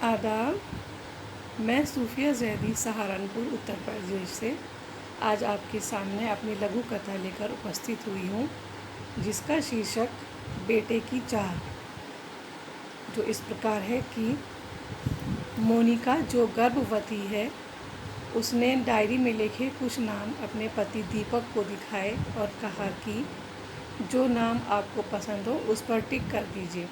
आदाब। मैं सूफिया जैदी सहारनपुर उत्तर प्रदेश से आज आपके सामने अपनी लघु कथा लेकर उपस्थित हुई हूँ, जिसका शीर्षक बेटे की चाह, जो इस प्रकार है कि मोनिका जो गर्भवती है, उसने डायरी में लिखे कुछ नाम अपने पति दीपक को दिखाए और कहा कि जो नाम आपको पसंद हो उस पर टिक कर दीजिए।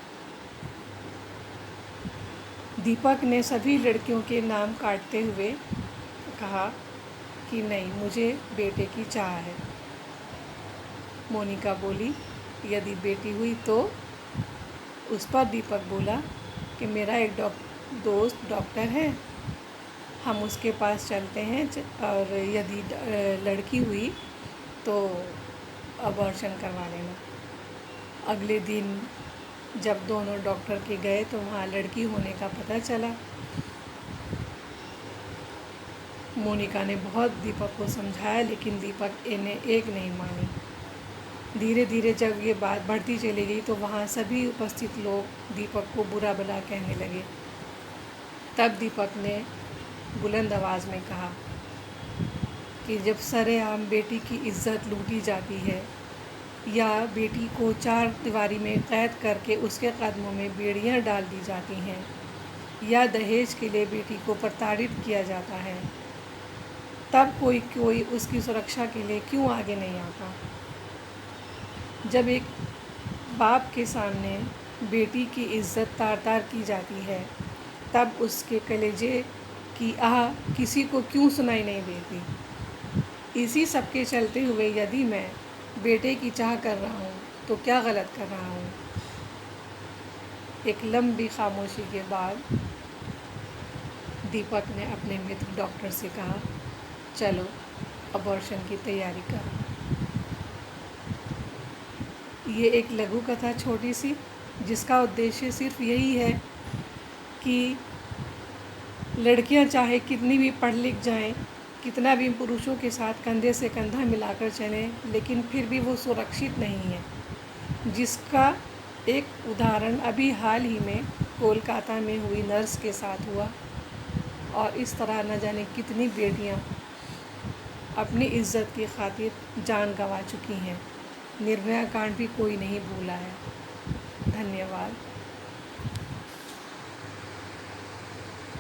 दीपक ने सभी लड़कियों के नाम काटते हुए कहा कि नहीं, मुझे बेटे की चाह है। मोनिका बोली, यदि बेटी हुई तो? उस पर दीपक बोला कि मेरा एक दोस्त डॉक्टर है, हम उसके पास चलते हैं और यदि लड़की हुई तो अबॉर्शन करवा लेना। अगले दिन जब दोनों डॉक्टर के गए तो वहाँ लड़की होने का पता चला। मोनिका ने बहुत दीपक को समझाया, लेकिन दीपक इन्हें एक नहीं मानी। धीरे धीरे जब ये बात बढ़ती चली गई तो वहाँ सभी उपस्थित लोग दीपक को बुरा भला कहने लगे। तब दीपक ने बुलंद आवाज़ में कहा कि जब सरेआम बेटी की इज्जत लूटी जाती है या बेटी को चार दीवारी में कैद करके उसके कदमों में बेड़ियां डाल दी जाती हैं या दहेज के लिए बेटी को प्रताड़ित किया जाता है, तब कोई उसकी सुरक्षा के लिए क्यों आगे नहीं आता। जब एक बाप के सामने बेटी की इज्जत तार तार की जाती है, तब उसके कलेजे की आह किसी को क्यों सुनाई नहीं देती। इसी सब के चलते हुए यदि मैं बेटे की चाह कर रहा हूँ तो क्या गलत कर रहा हूँ। एक लंबी खामोशी के बाद दीपक ने अपने मित्र डॉक्टर से कहा, चलो अबॉर्शन की तैयारी करो। ये एक लघु कथा छोटी सी, जिसका उद्देश्य सिर्फ यही है कि लड़कियां चाहे कितनी भी पढ़ लिख जाएं, कितना भी पुरुषों के साथ कंधे से कंधा मिलाकर चलें, लेकिन फिर भी वो सुरक्षित नहीं है। जिसका एक उदाहरण अभी हाल ही में कोलकाता में हुई नर्स के साथ हुआ, और इस तरह न जाने कितनी बेटियां अपनी इज्जत की खातिर जान गंवा चुकी हैं। निर्भया कांड भी कोई नहीं भूला है। धन्यवाद।